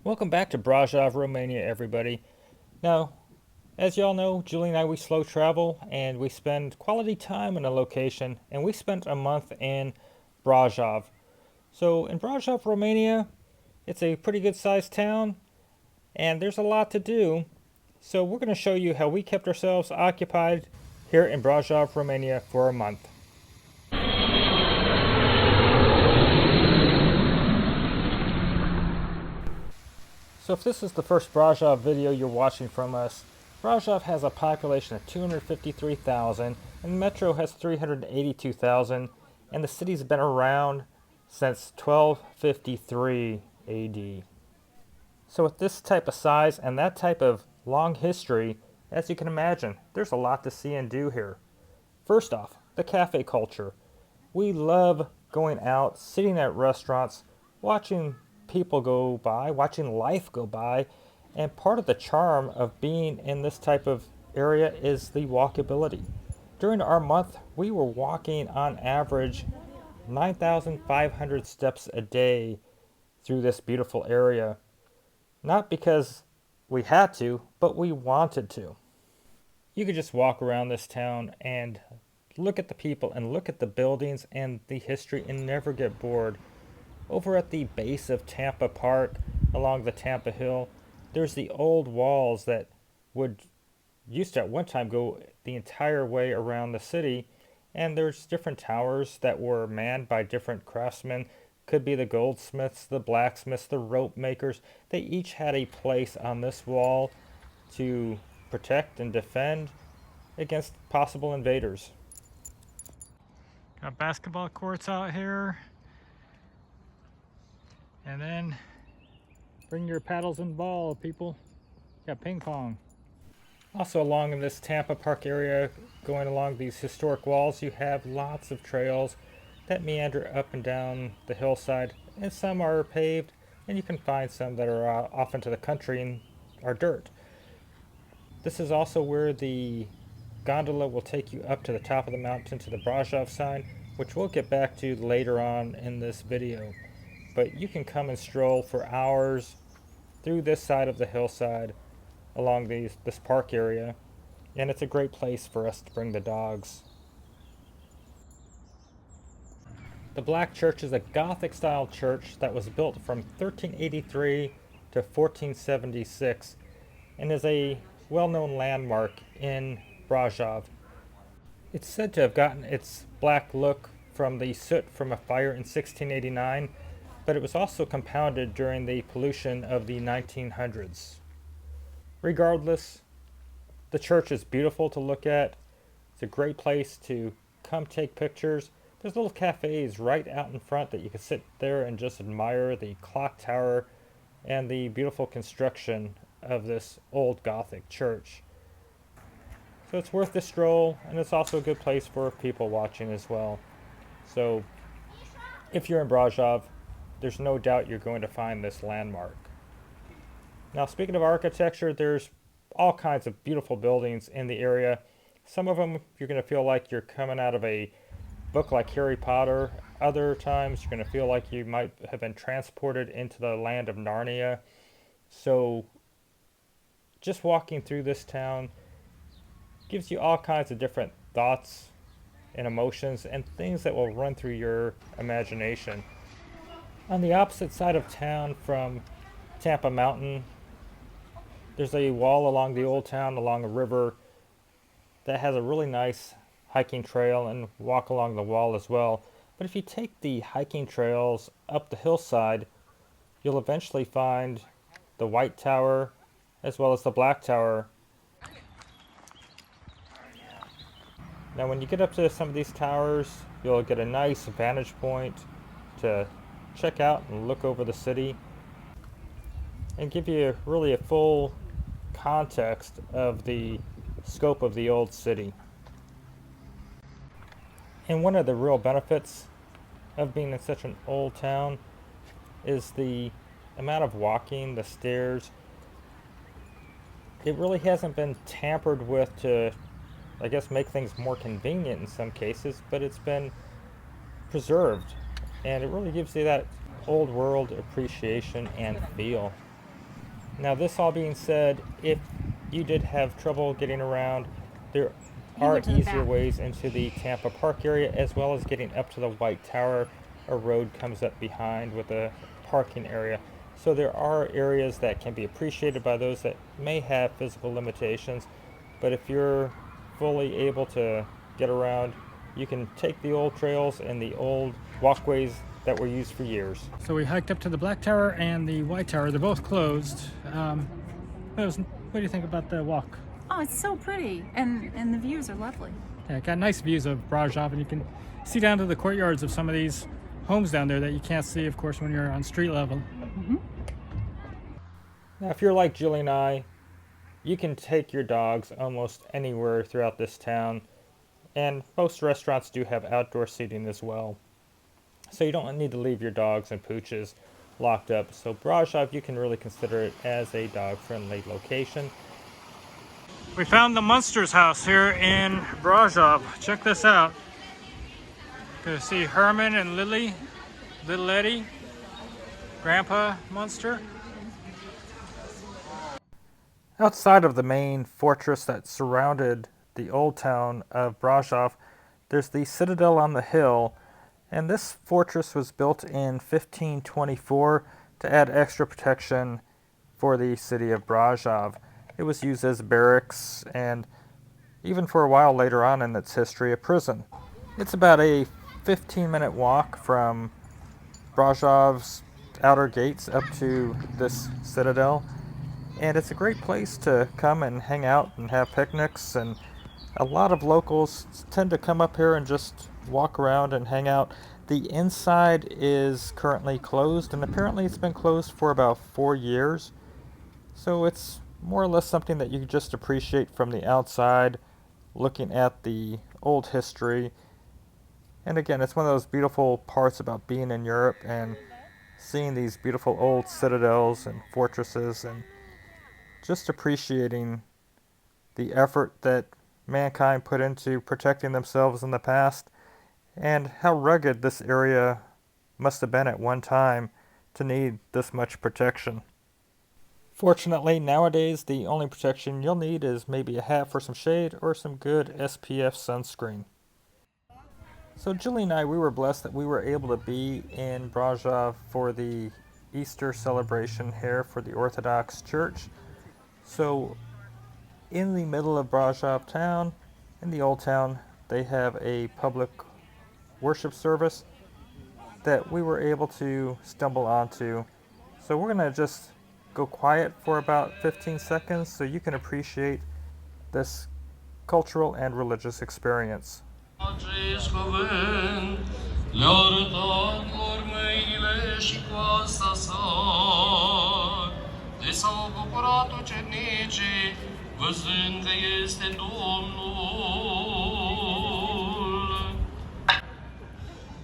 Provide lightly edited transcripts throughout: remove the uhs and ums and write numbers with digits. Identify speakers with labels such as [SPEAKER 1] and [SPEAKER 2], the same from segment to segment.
[SPEAKER 1] Welcome back to Brasov, Romania, everybody. Now, as y'all know, Julie and I, we slow travel and we spend quality time in a location, and we spent a month in Brasov. So in Brasov, Romania, it's a pretty good sized town and there's a lot to do. So we're going to show you how we kept ourselves occupied here in Brasov, Romania for a month. So if this is the first Brasov video you're watching from us, Brasov has a population of 253,000 and Metro has 382,000, and the city's been around since 1253 AD. So with this type of size and that type of long history, as you can imagine, there's a lot to see and do here. First off, the cafe culture. We love going out, sitting at restaurants, watching people go by, watching life go by, and part of the charm of being in this type of area is the walkability. During our month, we were walking on average 9,500 steps a day through this beautiful area. Not because we had to, but we wanted to. You could just walk around this town and look at the people and look at the buildings and the history and never get bored. Over at the base of Tampa Park, along the Tampa Hill, there's the old walls that used to at one time go the entire way around the city, and there's different towers that were manned by different craftsmen. Could be the goldsmiths, the blacksmiths, the rope makers. They each had a place on this wall to protect and defend against possible invaders. Got basketball courts out here. And then bring your paddles and ball, people. Got ping pong. Also along in this Tampa Park area, going along these historic walls, you have lots of trails that meander up and down the hillside, and some are paved, and you can find some that are off into the country and are dirt. This is also where the gondola will take you up to the top of the mountain to the Brasov Sign, which we'll get back to later on in this video. But you can come and stroll for hours through this side of the hillside along this park area, and it's a great place for us to bring the dogs. The Black Church is a Gothic style church that was built from 1383 to 1476 and is a well-known landmark in Brasov. It's said to have gotten its black look from the soot from a fire in 1689, but it was also compounded during the pollution of the 1900s. Regardless, the church is beautiful to look at. It's a great place to come take pictures. There's little cafes right out in front that you can sit there and just admire the clock tower and the beautiful construction of this old Gothic church. So it's worth the stroll, and it's also a good place for people watching as well. So if you're in Brasov, there's no doubt you're going to find this landmark. Now, speaking of architecture, there's all kinds of beautiful buildings in the area. Some of them you're going to feel like you're coming out of a book like Harry Potter. Other times you're going to feel like you might have been transported into the land of Narnia. So just walking through this town gives you all kinds of different thoughts and emotions and things that will run through your imagination. On the opposite side of town from Tampa Mountain, there's a wall along the old town, along a river, that has a really nice hiking trail, and walk along the wall as well. But if you take the hiking trails up the hillside, you'll eventually find the White Tower as well as the Black Tower. Now when you get up to some of these towers, you'll get a nice vantage point to check out and look over the city and give you really a full context of the scope of the old city. And one of the real benefits of being in such an old town is the amount of walking, the stairs. It really hasn't been tampered with to, I guess, make things more convenient in some cases, but it's been preserved, and it really gives you that old world appreciation and feel. Now, this all being said, if you did have trouble getting around, there are easier ways into the Tampa Park area, as well as getting up to the White Tower. A road comes up behind with a parking area. So there are areas that can be appreciated by those that may have physical limitations. But if you're fully able to get around, you can take the old trails and the old walkways that were used for years. So we hiked up to the Black Tower and the White Tower. They're both closed. What do you think about the walk?
[SPEAKER 2] Oh, it's so pretty, and the views are lovely.
[SPEAKER 1] Yeah, got nice views of Brasov, and you can see down to the courtyards of some of these homes down there that you can't see, of course, when you're on street level. Mm-hmm. Now, if you're like Julie and I, you can take your dogs almost anywhere throughout this town, and most restaurants do have outdoor seating as well. So you don't need to leave your dogs and pooches locked up. So Brasov, you can really consider it as a dog-friendly location. We found the Munsters house here in Brasov. Check this out. You can see Herman and Lily, little Eddie, Grandpa Munster. Outside of the main fortress that surrounded the old town of Brasov, there's the Citadel on the hill. And this fortress was built in 1524 to add extra protection for the city of Brasov. It was used as barracks and even for a while later on in its history, a prison. It's about a 15-minute walk from Brasov's outer gates up to this citadel. And it's a great place to come and hang out and have picnics, and a lot of locals tend to come up here and just walk around and hang out. The inside is currently closed, and apparently it's been closed for about 4 years. So it's more or less something that you just appreciate from the outside, looking at the old history. And again, it's one of those beautiful parts about being in Europe and seeing these beautiful old citadels and fortresses, and just appreciating the effort that mankind put into protecting themselves in the past, and how rugged this area must have been at one time to need this much protection. Fortunately, nowadays the only protection you'll need is maybe a hat for some shade or some good SPF sunscreen. So Julie and I, we were blessed that we were able to be in Brasov for the Easter celebration here for the Orthodox Church. So in the middle of Brasov town, in the old town, they have a public worship service that we were able to stumble onto. So we're going to just go quiet for about 15 seconds so you can appreciate this cultural and religious experience.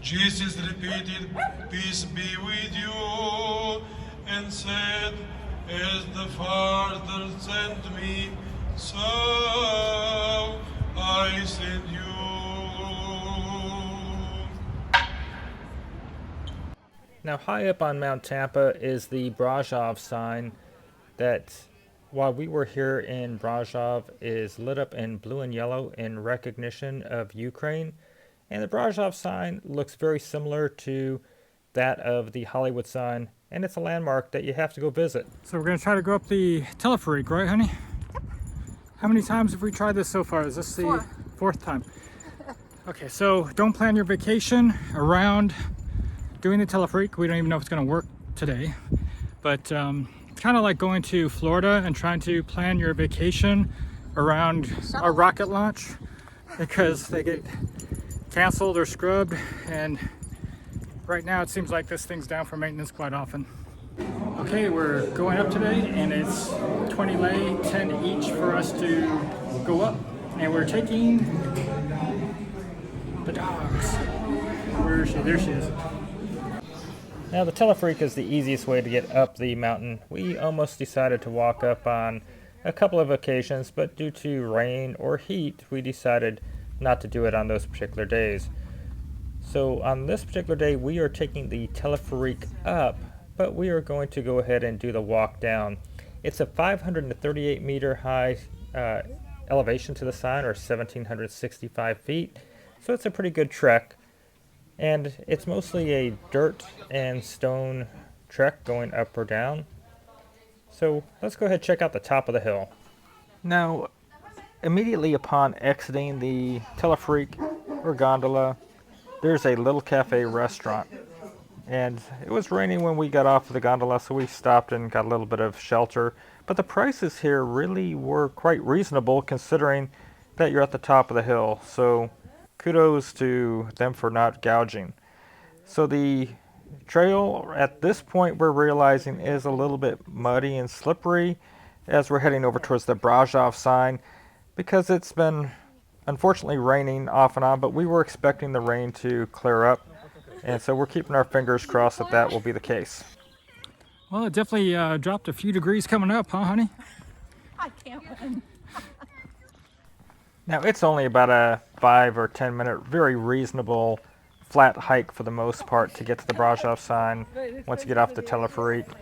[SPEAKER 3] Jesus repeated, "Peace be with you," and said, "As the Father sent me, so I send you."
[SPEAKER 1] Now, high up on Mount Tampa is the Brasov Sign that, while we were here in Brasov, is lit up in blue and yellow in recognition of Ukraine. And the Brasov sign looks very similar to that of the Hollywood sign, and it's a landmark that you have to go visit. So we're going to try to go up the teleferic, right, honey? Yep. How many times have we tried this so far? Is this the fourth time? Okay, so don't plan your vacation around doing the teleferic. We don't even know if it's going to work today. But it's kind of like going to Florida and trying to plan your vacation around a rocket launch, because they get canceled or scrubbed, and right now it seems like this thing's down for maintenance quite often. Okay, we're going up today, and it's 20 lei, 10 each for us to go up, and we're taking the dogs. Where is she? There she is. Now, the teleferic is the easiest way to get up the mountain. We almost decided to walk up on a couple of occasions, but due to rain or heat, we decided not to do it on those particular days. So on this particular day, we are taking the teleferic up, but we are going to go ahead and do the walk down. It's a 538 meter high elevation to the sign, or 1,765 feet. So it's a pretty good trek. And it's mostly a dirt and stone trek going up or down. So let's go ahead and check out the top of the hill. Now, immediately upon exiting the teleferique or gondola, there's a little cafe restaurant. And it was raining when we got off of the gondola, so we stopped and got a little bit of shelter. But the prices here really were quite reasonable considering that you're at the top of the hill. So kudos to them for not gouging. So the trail at this point we're realizing is a little bit muddy and slippery as we're heading over towards the Brasov Sign, because it's been unfortunately raining off and on, but we were expecting the rain to clear up, and so we're keeping our fingers crossed that that will be the case.
[SPEAKER 4] Well, it definitely dropped a few degrees coming up, huh, honey?
[SPEAKER 2] I can't win.
[SPEAKER 1] Now, it's only about a 5 or 10 minute, very reasonable flat hike for the most part to get to the Brasov Sign once you get off the teleferique.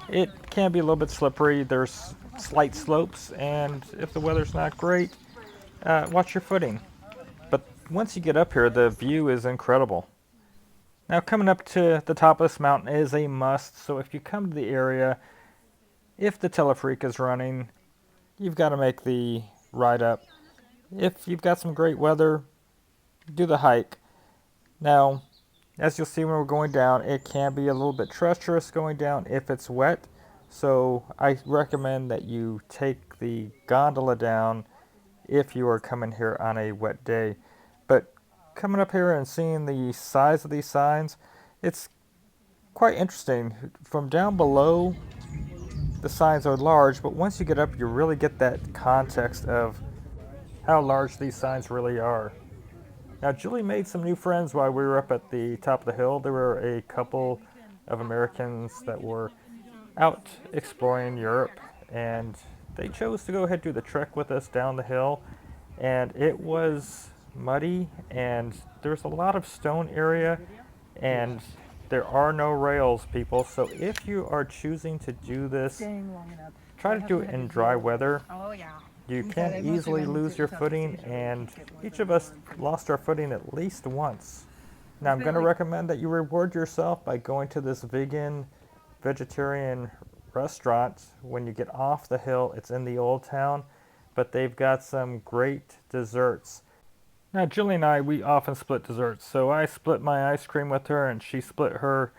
[SPEAKER 1] It can be a little bit slippery. There's slight slopes, and if the weather's not great, watch your footing. But once you get up here, the view is incredible. Now, coming up to the top of this mountain is a must, so if you come to the area, if the teleferique is running, you've got to make the ride up. If you've got some great weather, do the hike. Now, as you'll see when we're going down, it can be a little bit treacherous going down if it's wet. So I recommend that you take the gondola down if you are coming here on a wet day. But coming up here and seeing the size of these signs, it's quite interesting. From down below, the signs are large, but once you get up, you really get that context of how large these signs really are. Now, Julie made some new friends while we were up at the top of the hill. There were a couple of Americans that were out exploring Europe, and they chose to go ahead and do the trek with us down the hill. And it was muddy, and there's a lot of stone area, and there are no rails, people. So if you are choosing to do this, try to do it in dry weather.
[SPEAKER 2] Oh, yeah.
[SPEAKER 1] You can easily lose your footing, and each of us lost our footing at least once. Now, I'm going to recommend that you reward yourself by going to this vegetarian restaurant when you get off the hill. It's in the old town, but they've got some great desserts. Now, Julie and I, we often split desserts, so I split my ice cream with her, and she split her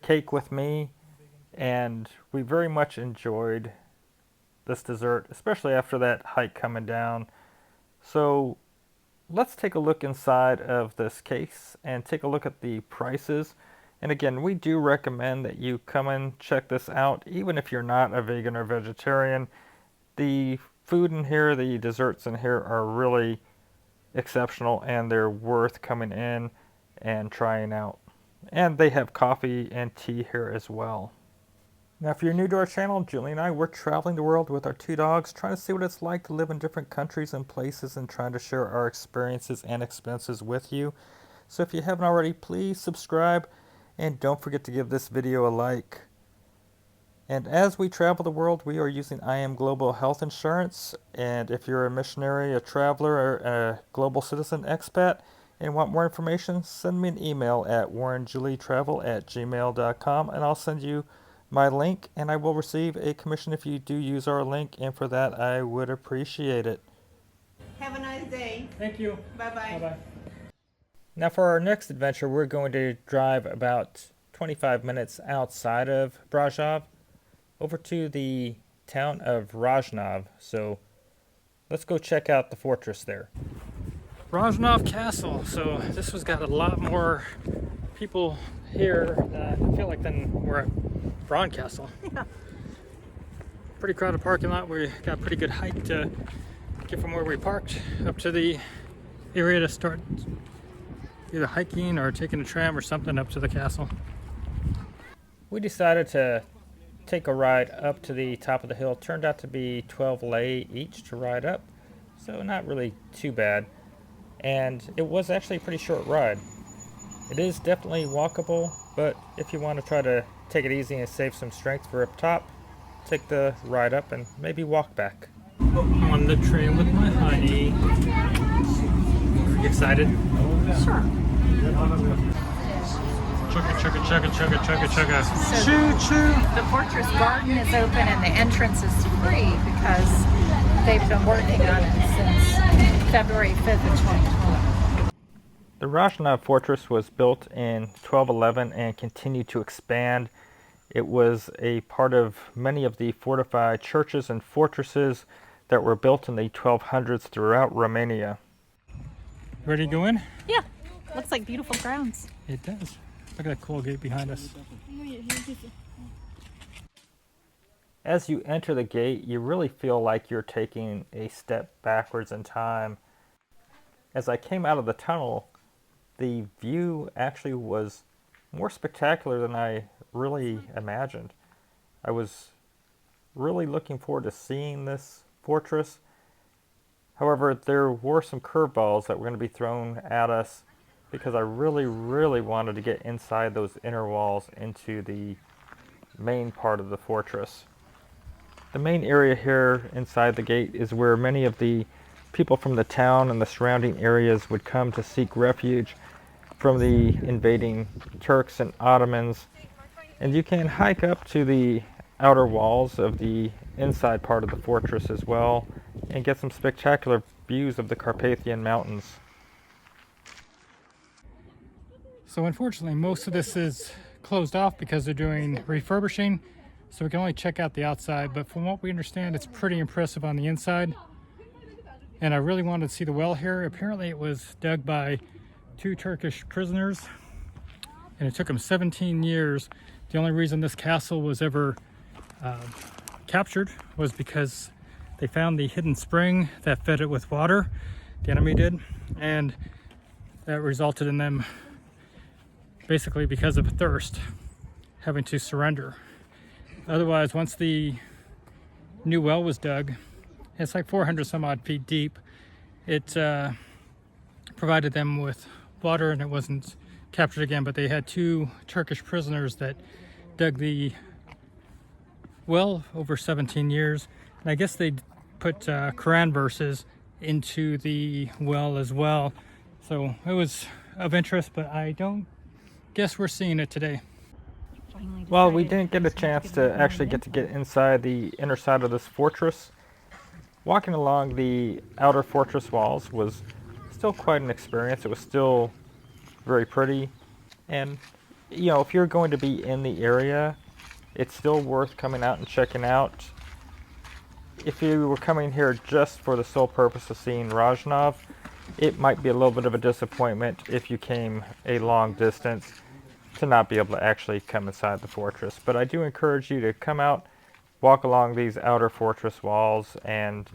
[SPEAKER 1] cake with me, and we very much enjoyed this dessert, especially after that hike coming down. So let's take a look inside of this case and take a look at the prices. And again, we do recommend that you come and check this out, even if you're not a vegan or vegetarian. The food in here, the desserts in here are really exceptional, and they're worth coming in and trying out. And they have coffee and tea here as well. Now, if you're new to our channel, Julie and I, we're traveling the world with our 2 dogs, trying to see what it's like to live in different countries and places, and trying to share our experiences and expenses with you. So if you haven't already, please subscribe, and don't forget to give this video a like. And as we travel the world, we are using IM Global Health Insurance, and if you're a missionary, a traveler, or a global citizen expat, and want more information, send me an email at warrenjulietravel@gmail.com, and I'll send you my link, and I will receive a commission if you do use our link, and for that I would appreciate it.
[SPEAKER 5] Have a nice day.
[SPEAKER 4] Thank you.
[SPEAKER 5] Bye-bye.
[SPEAKER 4] Bye-bye.
[SPEAKER 1] Now, for our next adventure, we're going to drive about 25 minutes outside of Brasov over to the town of Rasnov. So let's go check out the fortress there.
[SPEAKER 4] Rasnov Castle. So this one's got a lot more people here, I feel like, than we're at Braun Castle.
[SPEAKER 2] Yeah.
[SPEAKER 4] Pretty crowded parking lot. We got a pretty good hike to get from where we parked up to the area to start either hiking or taking a tram or something up to the castle.
[SPEAKER 1] We decided to take a ride up to the top of the hill. Turned out to be 12 lei each to ride up, so not really too bad. And it was actually a pretty short ride. It is definitely walkable, but if you want to try to take it easy and save some strength for up top, take the ride up and maybe walk back.
[SPEAKER 4] On the train with my honey. Are you excited?
[SPEAKER 2] Sure.
[SPEAKER 4] Chugga, chugga, chugga, chugga, chugga, chugga.
[SPEAKER 2] So
[SPEAKER 4] Choo choo.
[SPEAKER 2] the Fortress Garden is open and the entrance is free because they've been working on it since February 5th of 2020.
[SPEAKER 1] The Rasnov Fortress was built in 1211 and continued to expand. It was a part of many of the fortified churches and fortresses that were built in the 1200s throughout Romania.
[SPEAKER 4] Ready to go in?
[SPEAKER 2] Yeah, looks like beautiful grounds.
[SPEAKER 4] It does. Look at that cool gate behind us.
[SPEAKER 1] As you enter the gate, you really feel like you're taking a step backwards in time. As I came out of the tunnel, the view actually was more spectacular than I really imagined. I was really looking forward to seeing this fortress. However, there were some curveballs that were going to be thrown at us because I really wanted to get inside those inner walls into the main part of the fortress. The main area here inside the gate is where many of the people from the town and the surrounding areas would come to seek refuge from the invading Turks and Ottomans. And you can hike up to the outer walls of the inside part of the fortress as well and get some spectacular views of the Carpathian Mountains.
[SPEAKER 4] So unfortunately, most of this is closed off because they're doing refurbishing. So we can only check out the outside, but from what we understand, it's pretty impressive on the inside. And I really wanted to see the well here. Apparently it was dug by 2 Turkish prisoners, and it took them 17 years. The only reason this castle was ever captured was because they found the hidden spring that fed it with water, the enemy did, and that resulted in them, basically because of thirst, having to surrender. Otherwise, once the new well was dug, it's like 400 some odd feet deep, it provided them with water and it wasn't captured again. But they had 2 Turkish prisoners that dug the well over 17 years. And I guess they put Quran verses into the well as well. So it was of interest, but I don't guess we're seeing it today.
[SPEAKER 1] Well, we didn't get a chance to actually get inside the inner side of this fortress. Walking along the outer fortress walls was still quite an experience. It was still very pretty. And, you know, if you're going to be in the area, it's still worth coming out and checking out. If you were coming here just for the sole purpose of seeing Rasnov, it might be a little bit of a disappointment if you came a long distance to not be able to actually come inside the fortress. But I do encourage you to come out, walk along these outer fortress walls, and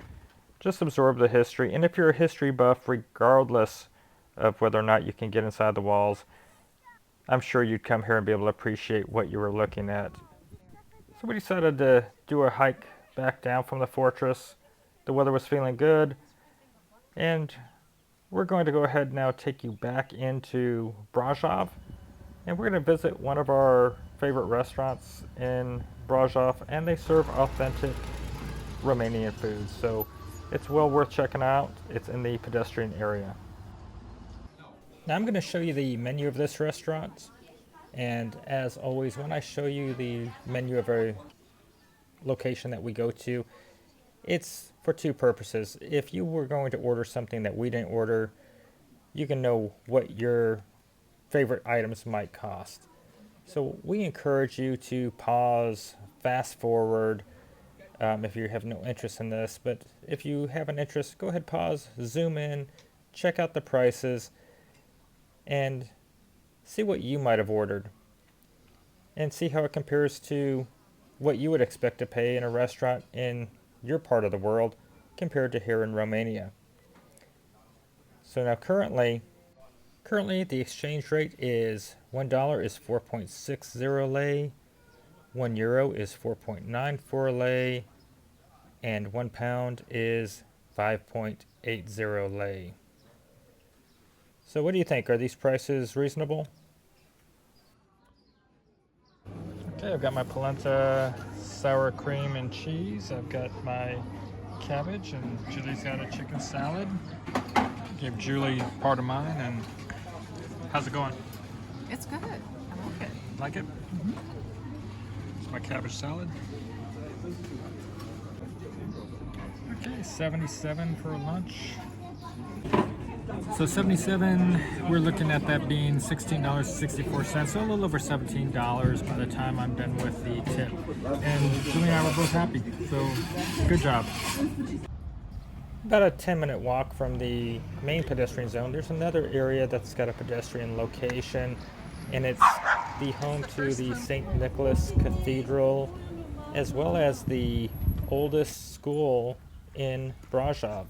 [SPEAKER 1] just absorb the history. And if you're a history buff, regardless of whether or not you can get inside the walls, I'm sure you'd come here and be able to appreciate what you were looking at. So we decided to do a hike back down from the fortress. The weather was feeling good, and we're going to go ahead now take you back into Brasov. And we're going to visit one of our favorite restaurants in Brasov, and they serve authentic Romanian food. So it's well worth checking out. It's in the pedestrian area. Now I'm going to show you the menu of this restaurant. And as always, when I show you the menu of a location that we go to, it's for 2 purposes. If you were going to order something that we didn't order, you can know what your favorite items might cost. So we encourage you to pause, fast forward if you have no interest in this. But if you have an interest, go ahead, pause, zoom in, check out the prices, and see what you might have ordered. And see how it compares to what you would expect to pay in a restaurant in your part of the world compared to here in Romania. So now currently the exchange rate is $1 is 4.60 lei, €1 is 4.94 lei, and £1 is 5.80 lei. So what do you think? Are these prices reasonable?
[SPEAKER 4] Okay, I've got my polenta sour cream and cheese. I've got my cabbage, and Julie's got a chicken salad. Give Julie part of mine, and how's it going?
[SPEAKER 2] It's good. I like it.
[SPEAKER 4] Like it? It's my cabbage salad. Okay, 77 for lunch. So 77, we're looking at that being $16.64, so a little over $17 by the time I'm done with the tip. And Julie and I were both happy, so good job.
[SPEAKER 1] About a 10-minute walk from the main pedestrian zone, there's another area that's got a pedestrian location, and it's the home to the St. Nicholas Cathedral, as well as the oldest school in Brasov.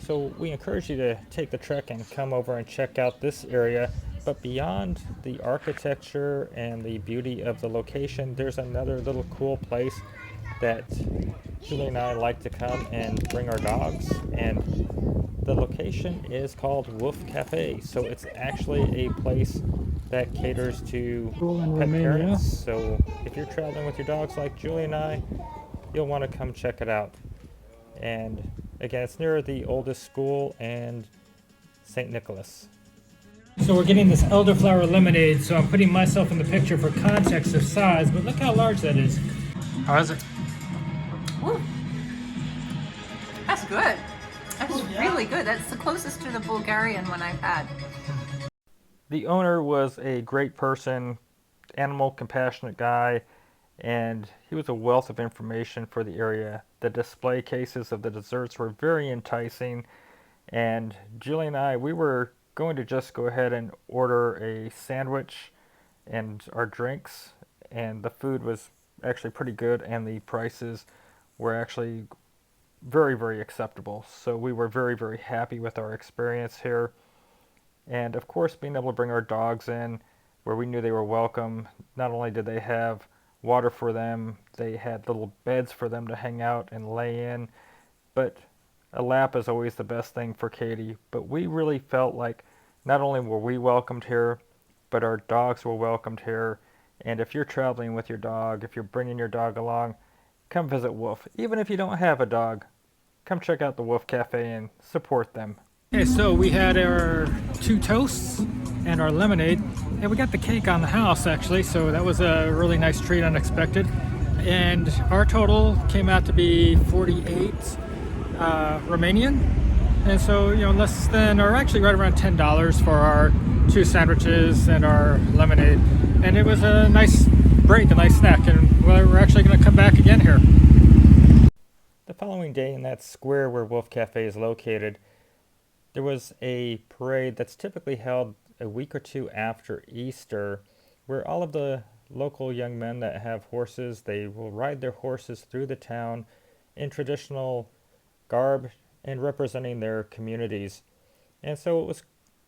[SPEAKER 1] So we encourage you to take the trek and come over and check out this area. But beyond the architecture and the beauty of the location, there's another little cool place that Julie and I like to come and bring our dogs. And the location is called Wolf Cafe. So it's actually a place that caters to pet parents. So if you're traveling with your dogs like Julie and I, you'll want to come check it out. And again, it's near the oldest school and St. Nicholas.
[SPEAKER 4] So we're getting this Elderflower Lemonade, so I'm putting myself in the picture for context of size, but look how large that is. How is it?
[SPEAKER 2] Woo. That's good. That's really good. That's the closest to the Bulgarian one I've had.
[SPEAKER 1] The owner was a great person, animal compassionate guy, and he was a wealth of information for the area. The display cases of the desserts were very enticing, and Julie and I, we were going to just go ahead and order a sandwich and our drinks, and the food was actually pretty good, and the prices were actually very, very acceptable. So we were very, very happy with our experience here. And of course, being able to bring our dogs in where we knew they were welcome. Not only did they have water for them, they had little beds for them to hang out and lay in, but a lap is always the best thing for Katie. But we really felt like not only were we welcomed here, but our dogs were welcomed here. And if you're traveling with your dog, if you're bringing your dog along, come visit Wolf. Even if you don't have a dog, come check out the Wolf Cafe and support them.
[SPEAKER 4] Okay, so we had our 2 toasts and our lemonade, and we got the cake on the house actually, so that was a really nice treat, unexpected. And our total came out to be 48 Romanian, and so less than, or actually right around $10 for our 2 sandwiches and our lemonade. And it was a nice break, a nice snack, and we're actually going to come back again here.
[SPEAKER 1] The following day, in that square where Wolf Cafe is located, there was a parade that's typically held a week or 2 after Easter, where all of the local young men that have horses, they will ride their horses through the town in traditional garb and representing their communities. And so it was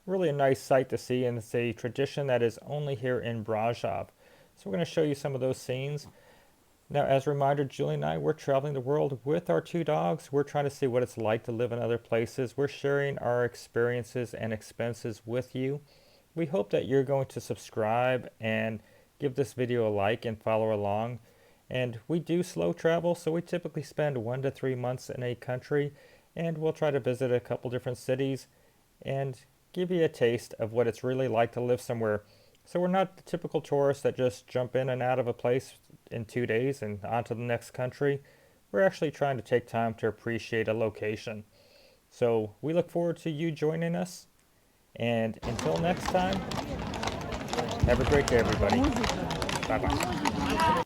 [SPEAKER 1] really a nice sight to see, and it's a tradition that is only here in Brasov. So we're going to show you some of those scenes. Now, as a reminder, Julie and I, we're traveling the world with our 2 dogs. We're trying to see what it's like to live in other places. We're sharing our experiences and expenses with you. We hope that you're going to subscribe and give this video a like and follow along. And we do slow travel, so we typically spend 1 to 3 months in a country, and we'll try to visit a couple different cities and give you a taste of what it's really like to live somewhere. So we're not the typical tourists that just jump in and out of a place in 2 days and on to the next country. We're actually trying to take time to appreciate a location. So we look forward to you joining us. And until next time, have a great day, everybody. Bye-bye.